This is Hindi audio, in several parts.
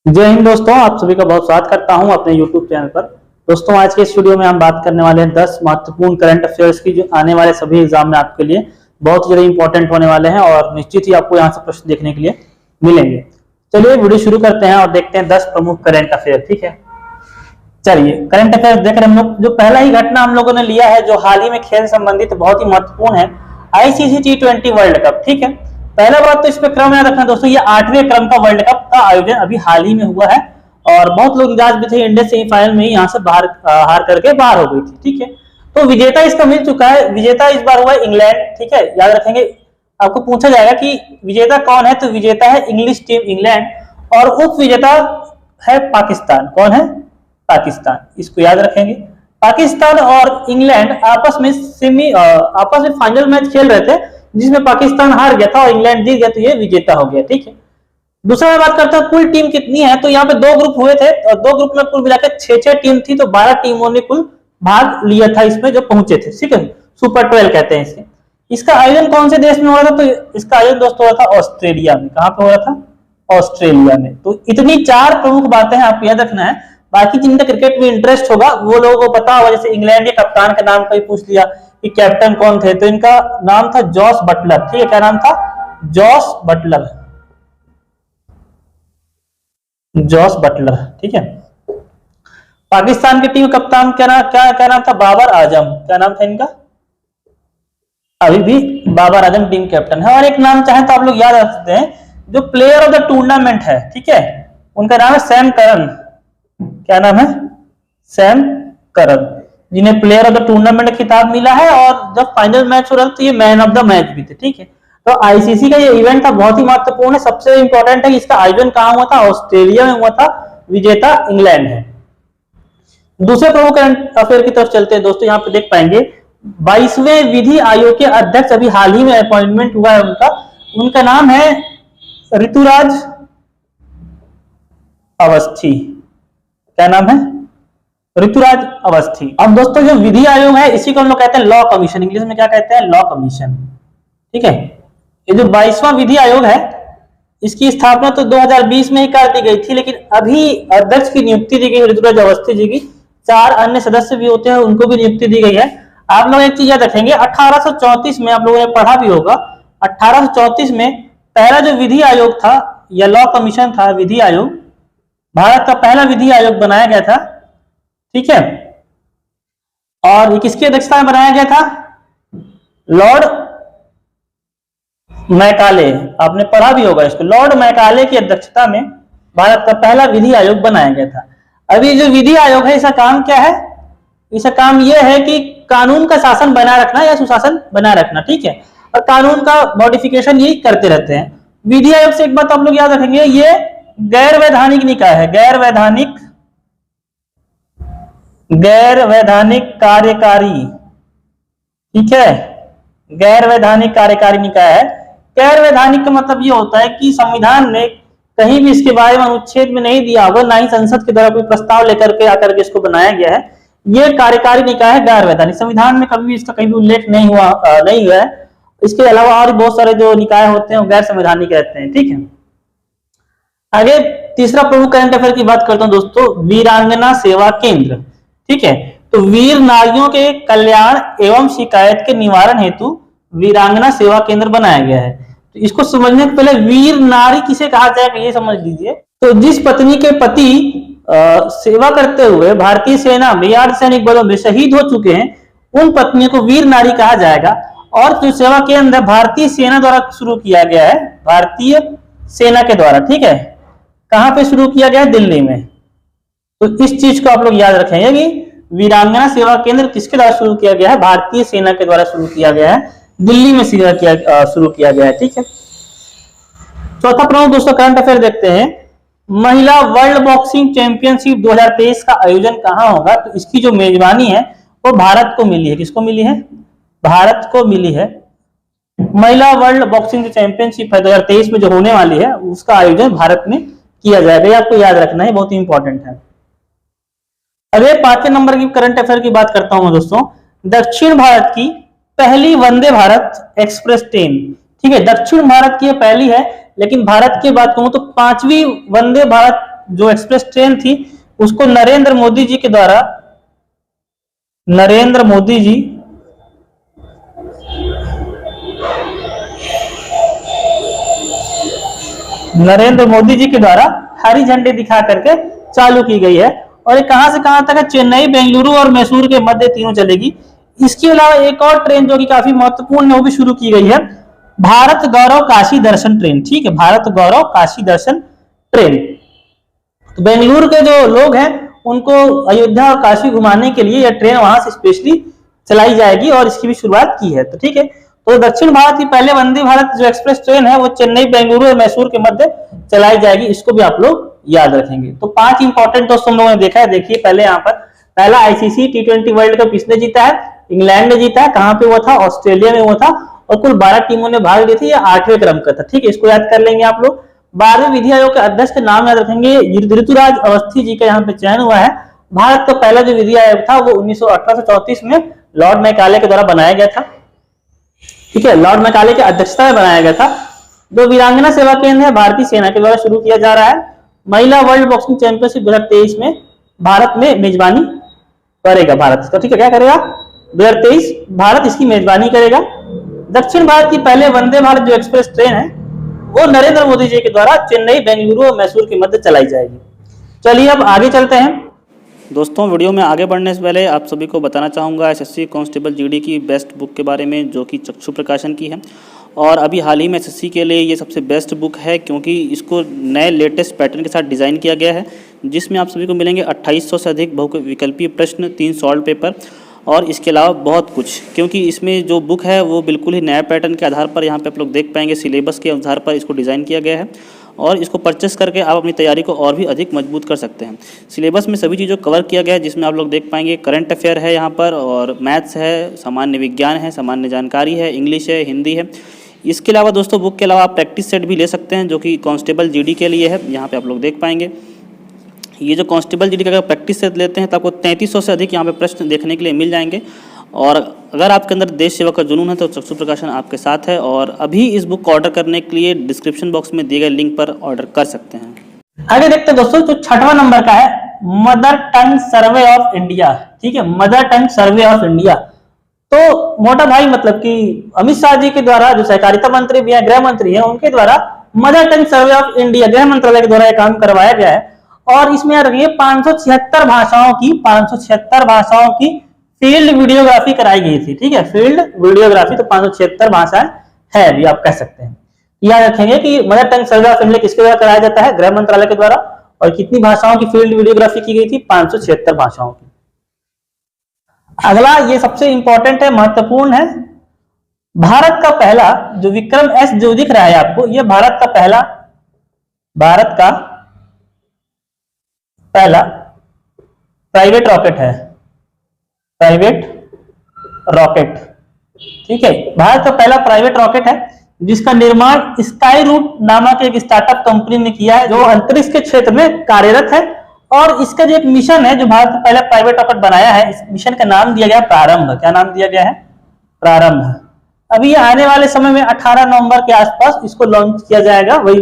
जय हिंद दोस्तों, आप सभी का बहुत स्वागत करता हूं अपने YouTube चैनल पर। दोस्तों, आज के इस वीडियो में हम बात करने वाले हैं 10 महत्वपूर्ण करंट अफेयर्स की, जो आने वाले सभी एग्जाम में आपके लिए बहुत ज्यादा इंपॉर्टेंट होने वाले हैं और निश्चित ही आपको यहाँ से प्रश्न देखने के लिए मिलेंगे। चलिए वीडियो शुरू करते हैं और देखते हैं 10 प्रमुख करंट अफेयर। ठीक है, चलिए करंट अफेयर देख रहे हैं हम लोग। जो पहला ही घटना हम लोगों ने लिया है, जो हाल ही में खेल संबंधित बहुत ही महत्वपूर्ण है, ICC T20 वर्ल्ड कप। ठीक है, पहला बात तो इस पे क्रम याद रखना दोस्तों, ये 8वें क्रम का वर्ल्ड कप का आयोजन अभी हाल ही में हुआ है और बहुत लोग निराश भी थे। इंडिया सेमीफाइनल में ही यहाँ से बाहर हार करके बाहर हो गई थी। ठीक है, तो विजेता इसका मिल चुका है। विजेता इस बार हुआ है इंग्लैंड। ठीक है, याद रखेंगे, आपको पूछा जाएगा कि विजेता कौन है, तो विजेता है इंग्लिश टीम इंग्लैंड और उप विजेता है पाकिस्तान। कौन है? पाकिस्तान। इसको याद रखेंगे। पाकिस्तान और इंग्लैंड आपस में फाइनल मैच खेल रहे थे, जिसमें पाकिस्तान हार गया था और इंग्लैंड जीत गया, तो ये विजेता हो गया। ठीक है, दूसरा मैं बात करता हूँ कुल टीम कितनी है, तो यहाँ पे 2 ग्रुप हुए थे और 2 ग्रुप में कुल मिलाकर 6 टीम थी, तो 12 टीमों ने कुल भाग लिया था इसमें, जो पहुंचे थे। ठीक है, सुपर 12 कहते हैं इसे। इसका आयोजन कौन से देश में हो रहा था, तो इसका आयोजन दोस्तों हो रहा था ऑस्ट्रेलिया में। कहां पे हो रहा था? ऑस्ट्रेलिया में। तो इतनी 4 प्रमुख बातें हैं, आपको याद रखना है। बाकी जिनका क्रिकेट में इंटरेस्ट होगा वो लोगों को पता होगा, जैसे इंग्लैंड के कप्तान का नाम कहीं पूछ लिया कि कैप्टन कौन थे, तो इनका नाम था जॉस बटलर। ठीक है, क्या नाम था? Jos Buttler. Jos Buttler. ठीक है, पाकिस्तान की टीम कप्तान क्या नाम था? बाबर आजम। क्या नाम था इनका? अभी भी बाबर आजम टीम कैप्टन है। और एक नाम चाहे तो आप लोग याद रख सकते हैं, जो प्लेयर ऑफ द टूर्नामेंट है, ठीक है, उनका नाम है सैम करन। क्या नाम है? सैम करन, जिन्हें प्लेयर ऑफ द टूर्नामेंट खिताब मिला है और जब फाइनल मैच हो रहा था तो ये मैन ऑफ द मैच भी थे। ठीक है, तो आईसीसी का ये इवेंट था, बहुत ही महत्वपूर्ण है। सबसे इंपॉर्टेंट है, इसका आयोजन कहां हुआ था? ऑस्ट्रेलिया में हुआ था। विजेता इंग्लैंड है। दूसरे प्रमुख करंट अफेयर की तरफ चलते हैं दोस्तों। यहाँ पे देख पाएंगे 22वें विधि आयोग के अध्यक्ष अभी हाल ही में अपॉइंटमेंट हुआ है उनका नाम है ऋतुराज अवस्थी। क्या नाम है? ऋतुराज अवस्थी। अब दोस्तों, जो विधि आयोग है इसी को हम लोग कहते हैं लॉ कमीशन। इंग्लिश में क्या कहते हैं? Law commission. ठीक है, ये जो 22वां विधि आयोग है, इसकी स्थापना तो 2020 में ही कर दी गई थी, लेकिन अभी अध्यक्ष की नियुक्ति दी गई ऋतुराज अवस्थी जी की। 4 अन्य सदस्य भी होते हैं, उनको भी नियुक्ति दी गई है। आप लोग एक चीज याद रखेंगे, 1834 में, आप लोगों ने पढ़ा भी होगा, 1834 में पहला जो विधि आयोग था या लॉ कमीशन था, विधि आयोग, भारत का पहला विधि आयोग बनाया गया था। ठीक है, और ये किसकी अध्यक्षता में बनाया गया था? Lord Macaulay. आपने पढ़ा भी होगा इसको। लॉर्ड मैकाले की अध्यक्षता में भारत का पहला विधि आयोग बनाया गया था। अभी जो विधि आयोग है, इसका काम क्या है? इसका काम यह है कि कानून का शासन बनाए रखना या सुशासन बनाए रखना। ठीक है, और कानून का मॉडिफिकेशन यही करते रहते हैं। विधि आयोग से एक बात आप लोग याद रखेंगे, ये गैर वैधानिक निकाय है। गैर वैधानिक कार्यकारी। ठीक है, गैर वैधानिक कार्यकारी निकाय है। गैर वैधानिक का मतलब ये होता है कि संविधान ने कहीं भी इसके बारे में अनुच्छेद में नहीं दिया हुआ, ना ही संसद के द्वारा कोई प्रस्ताव लेकर के आकर के इसको बनाया गया है। ये कार्यकारी निकाय है, गैर वैधानिक। संविधान में कभी भी इसका कहीं भी उल्लेख नहीं हुआ है। इसके अलावा और बहुत सारे जो निकाय होते हैं वो गैर संवैधानिक रहते हैं। ठीक है, आगे तीसरा प्रमुख करंट अफेयर की बात करता हूं दोस्तों, वीरांगना सेवा केंद्र। ठीक है, तो वीर नारियों के कल्याण एवं शिकायत के निवारण हेतु वीरांगना सेवा केंद्र बनाया गया है। तो इसको समझने के पहले वीर नारी किसे कहा जाएगा ये समझ लीजिए। तो जिस पत्नी के पति सेवा करते हुए भारतीय सेना में या अर्धसैनिक बलों में शहीद हो चुके हैं, उन पत्नियों को वीर नारी कहा जाएगा। और जो सेवा केंद्र भारतीय सेना द्वारा शुरू किया गया है, भारतीय सेना के द्वारा। ठीक है, कहां पे शुरू किया गया है? दिल्ली में। तो इस चीज को आप लोग याद रखेंगे कि वीरांगना सेवा केंद्र किसके द्वारा शुरू किया गया है? भारतीय सेना के द्वारा शुरू किया गया है, दिल्ली में शुरू किया गया है। ठीक है, चौथा प्रमुख दोस्तों करंट अफेयर देखते हैं, महिला वर्ल्ड बॉक्सिंग चैंपियनशिप 2023 का आयोजन कहां होगा? तो इसकी जो मेजबानी है वो भारत को मिली है। किसको मिली है? भारत को मिली है। महिला वर्ल्ड बॉक्सिंग चैंपियनशिप है 2023 में जो होने वाली है, उसका आयोजन भारत में किया जाएगा। ये आपको याद रखना है, बहुत ही इंपॉर्टेंट है। अगले 5वें नंबर की करंट अफेयर की बात करता हूं दोस्तों, दक्षिण भारत की पहली वंदे भारत एक्सप्रेस ट्रेन। ठीक है, दक्षिण भारत की पहली है, लेकिन भारत की बात कहूं तो 5वीं वंदे भारत जो एक्सप्रेस ट्रेन थी उसको नरेंद्र मोदी जी के द्वारा, नरेंद्र मोदी जी के द्वारा हरी झंडी दिखा करके चालू की गई है। और ये कहां से कहां तक है? चेन्नई, बेंगलुरु और मैसूर के मध्य तीनों चलेगी। इसके अलावा एक और ट्रेन जो कि काफी महत्वपूर्ण है वो भी शुरू की गई है, भारत गौरव काशी दर्शन ट्रेन। ठीक है, भारत गौरव काशी दर्शन ट्रेन। तो बेंगलुरु के जो लोग हैं उनको अयोध्या और काशी घुमाने के लिए यह ट्रेन वहां से स्पेशली चलाई जाएगी और इसकी भी शुरुआत की है। तो ठीक है, तो दक्षिण भारत की पहले वंदे भारत जो एक्सप्रेस ट्रेन है वो चेन्नई, बेंगलुरु और मैसूर के मध्य चलाई जाएगी। इसको भी आप लोग याद रखेंगे। तो 5 इंपॉर्टेंट दोस्तों हम लोगों ने देखा है। देखिए पहले यहाँ पर पहला आईसीसी T20 वर्ल्ड कप किसने जीता है? इंग्लैंड ने जीता है। कहां पे वो था? ऑस्ट्रेलिया में वो था। और कुल 12 टीमों ने भाग ली थी। यह 8वें क्रम का था। ठीक है, इसको याद कर लेंगे आप लोग। 12वें विधि आयोग के अध्यक्ष के नाम याद रखेंगे, ऋतुराज अवस्थी जी का यहाँ पे चयन हुआ है। भारत का पहला जो विधि आयोग था वो 1918-34 में लॉर्ड मैकाले के द्वारा बनाया गया था। ठीक है, लॉर्ड मैकाले की अध्यक्षता में बनाया गया था। जो वीरांगना सेवा केंद्र है भारतीय सेना के द्वारा शुरू किया जा रहा है। महिला वर्ल्ड बॉक्सिंग चैंपियनशिप 2023 में भारत में मेजबानी करेगा भारत। तो ठीक है, क्या करेगा? 2023 भारत इसकी मेजबानी करेगा। दक्षिण भारत की पहले वंदे भारत जो एक्सप्रेस ट्रेन है वो नरेंद्र मोदी जी के द्वारा चेन्नई, बेंगलुरु और मैसूर के मध्य चलाई जाएगी। चलिए अब आगे चलते हैं। दोस्तों वीडियो में आगे बढ़ने से पहले आप सभी को बताना चाहूँगा एसएससी कांस्टेबल जीडी की बेस्ट बुक के बारे में, जो कि चक्षु प्रकाशन की है। और अभी हाल ही में एसएससी के लिए ये सबसे बेस्ट बुक है, क्योंकि इसको नए लेटेस्ट पैटर्न के साथ डिज़ाइन किया गया है, जिसमें आप सभी को मिलेंगे 2800 से अधिक बहुविकल्पीय प्रश्न, 3 सॉल्व पेपर और इसके अलावा बहुत कुछ। क्योंकि इसमें जो बुक है वो बिल्कुल ही नया पैटर्न के आधार पर यहाँ पे आप लोग देख पाएंगे, सिलेबस के आधार पर इसको डिज़ाइन किया गया है। और इसको परचेस करके आप अपनी तैयारी को और भी अधिक मजबूत कर सकते हैं। सिलेबस में सभी चीज़ों कवर किया गया है, जिसमें आप लोग देख पाएंगे करंट अफेयर है यहाँ पर, और मैथ्स है, सामान्य विज्ञान है, सामान्य जानकारी है, इंग्लिश है, हिंदी है। इसके अलावा दोस्तों बुक के अलावा आप प्रैक्टिस सेट भी ले सकते हैं, जो कि कांस्टेबल जीडी के लिए है। यहाँ पे आप लोग देख पाएंगे ये जो कांस्टेबल जीडी का अगर प्रैक्टिस सेट लेते हैं तो आपको 3300 से अधिक यहाँ पे प्रश्न देखने के लिए मिल जाएंगे। और अगर आपके अंदर देश सेवा का जुनून है तो चक्षु प्रकाशन आपके साथ है। और अभी इस बुक को ऑर्डर करने के लिए डिस्क्रिप्शन बॉक्स में दिए गए लिंक पर ऑर्डर कर सकते हैं। आगे देखते हैं दोस्तों, जो 6वां नंबर का है mother tongue survey of India. ठीक है, mother tongue survey of India. तो मोटा भाई मतलब कि अमित शाह जी के द्वारा, जो सहकारिता मंत्री भी है, गृह मंत्री है, उनके द्वारा mother tongue survey of India गृह मंत्रालय के द्वारा यह काम करवाया गया है। और इसमें याद रखिए 576 भाषाओं की फील्ड वीडियोग्राफी कराई गई थी। ठीक है, फील्ड वीडियोग्राफी, तो 576 भाषाएं है भी आप कह सकते हैं। याद रखेंगे कि mother tongue survey of India किसके द्वारा कराया जाता है? गृह मंत्रालय के द्वारा। और कितनी भाषाओं की फील्ड वीडियोग्राफी की गई थी? 576 भाषाओं की। अगला ये सबसे इंपॉर्टेंट है, महत्वपूर्ण है। भारत का पहला जो विक्रम एस जो दिख रहा है आपको, यह भारत का पहला प्राइवेट रॉकेट है। प्राइवेट रॉकेट, ठीक है, भारत का पहला प्राइवेट रॉकेट है, जिसका निर्माण स्काई रूट नामक एक स्टार्टअप कंपनी ने किया है, जो अंतरिक्ष के क्षेत्र में कार्यरत है। और इसका जो एक मिशन है, जो भारत का पहला प्राइवेट रॉकेट बनाया है, इस मिशन का नाम दिया गया प्रारंभ। क्या नाम दिया गया है? प्रारंभ। अभी ये आने वाले समय में 18 नवंबर के आसपास इसको लॉन्च किया जाएगा, वही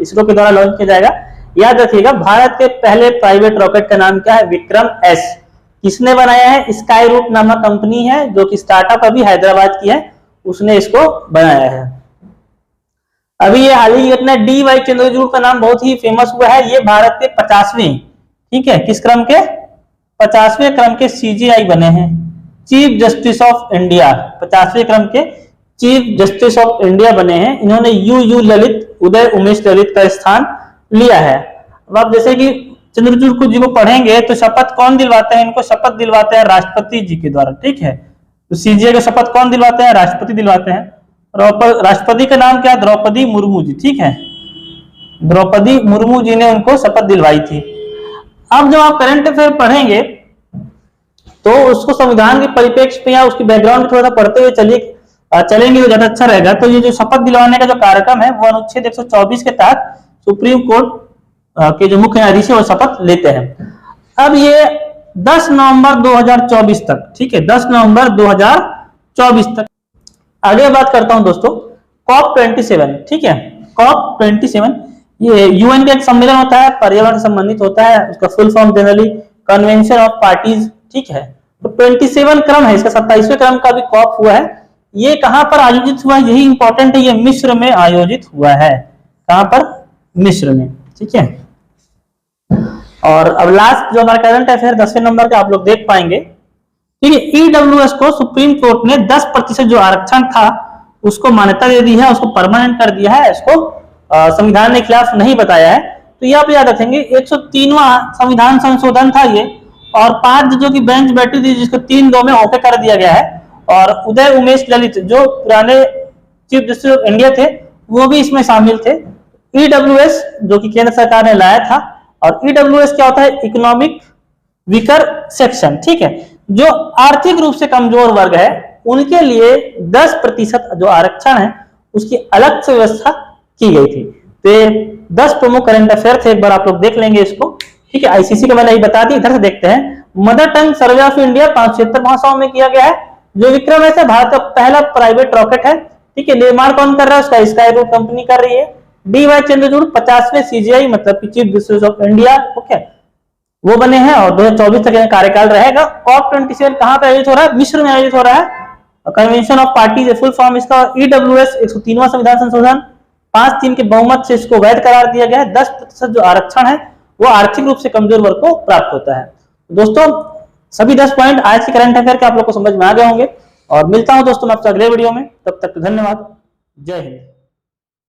इसरो के द्वारा लॉन्च किया जाएगा। याद रखिएगा, भारत के पहले प्राइवेट रॉकेट का नाम क्या है? विक्रम एस। किसने बनाया है? स्काई रूट नामक कंपनी है, जो कि स्टार्टअप अभी हैदराबाद की है, उसने इसको बनाया है। अभी ये हाल ही अपना DY चंद्रचूड़ का नाम बहुत ही फेमस हुआ है। ये भारत के 50वें, ठीक है, किस क्रम के? 50वें क्रम के CJI बने हैं, चीफ जस्टिस ऑफ इंडिया। 50वें क्रम के चीफ जस्टिस ऑफ इंडिया बने हैं। इन्होंने UU ललित, उदय उमेश ललित का स्थान लिया है। अब आप जैसे कि चंद्रचूड़ जी को पढ़ेंगे तो शपथ कौन दिलवाते हैं? इनको शपथ दिलवाते हैं राष्ट्रपति जी के द्वारा। ठीक है, तो CJI का शपथ कौन दिलवाते हैं? राष्ट्रपति दिलवाते हैं। राष्ट्रपति का नाम क्या है? द्रौपदी मुर्मू जी। ठीक है, द्रौपदी मुर्मू जी ने उनको शपथ दिलवाई थी। अब जब आप करंट अफेयर पढ़ेंगे तो उसको संविधान के परिप्रेक्ष्य में या उसकी बैकग्राउंड थोड़ा सा पढ़ते हुए चलेंगे तो ज्यादा अच्छा रहेगा। तो ये जो शपथ दिलवाने का जो कार्यक्रम है वो अनुच्छेद 124 के तहत सुप्रीम कोर्ट के जो मुख्य न्यायाधीश है वो शपथ लेते हैं। अब ये 10 नवंबर 2024 तक, ठीक है, 10 नवंबर 2024 तक। आगे बात करता हूं दोस्तों COP27, ठीक है, COP27 ये यूएन का एक सम्मेलन होता है, पर्यावरण से संबंधित होता है, उसका full form generally convention of parties, ठीक है। तो 27 क्रम है इसका, 27वें क्रम का भी कॉप हुआ है। ये कहां पर आयोजित हुआ है, यही इंपॉर्टेंट है, ये मिस्र में आयोजित हुआ है। कहां पर? मिस्र में, ठीक है। और अब लास्ट जो हमारा करंट अफेयर 10वें नंबर का आप लोग देख पाएंगे, ठीक है। ईडब्ल्यूएस को सुप्रीम कोर्ट ने 10% जो आरक्षण था उसको मान्यता दे दी है, उसको परमानेंट कर दिया है, इसको संविधान ने खिलाफ नहीं बताया है। तो ये आप याद रखेंगे 103वां संविधान संशोधन था ये, और 5 जजों की बेंच बैठी थी जिसको 3-2 में ओके कर दिया गया है। और उदय उमेश ललित जो पुराने चीफ जस्टिस ऑफ इंडिया थे वो भी इसमें शामिल थे। ईडब्ल्यूएस जो कि केंद्र सरकार ने लाया था, और ईडब्ल्यूएस क्या होता है? इकोनॉमिक वीकर सेक्शन, ठीक है। जो आर्थिक रूप से कमजोर वर्ग है उनके लिए 10% जो आरक्षण है उसकी अलग से व्यवस्था की गई थी। तो 10 प्रमुख करंट अफेयर थे, एक बार आप लोग देख लेंगे इसको, ठीक है। आईसीसी का मैंने नहीं बता दी, इधर से देखते हैं। Mother tongue survey of India 576 भाषाओं में किया गया है। जो विक्रम है भारत का पहला प्राइवेट रॉकेट है, ठीक है। निर्माण कौन कर रहा है? उसका स्काई रूट कंपनी कर रही है। डी.वाई. चंद्रचूड़ 50वें सीजीआई मतलब कि chief justice of India, okay, वो बने हैं, और 2024 तक कार्यकाल रहेगा। कॉप 27 कहां पर आयोजित हो रहा है? मिस्र में आयोजित हो रहा है। Convention of parties full form इसका। ईडब्ल्यूएस 103वां संविधान संशोधन 5-3 के बहुमत से इसको वैध करार दिया गया है। 10% जो आरक्षण है वो आर्थिक रूप से कमजोर वर्ग को प्राप्त होता है। दोस्तों सभी 10 पॉइंट आज के करंट अफेयर के आप लोग को समझ में आ गए होंगे, और मिलता हूं दोस्तों मैं आपसे अगले वीडियो में। तब तक धन्यवाद, जय हिंद।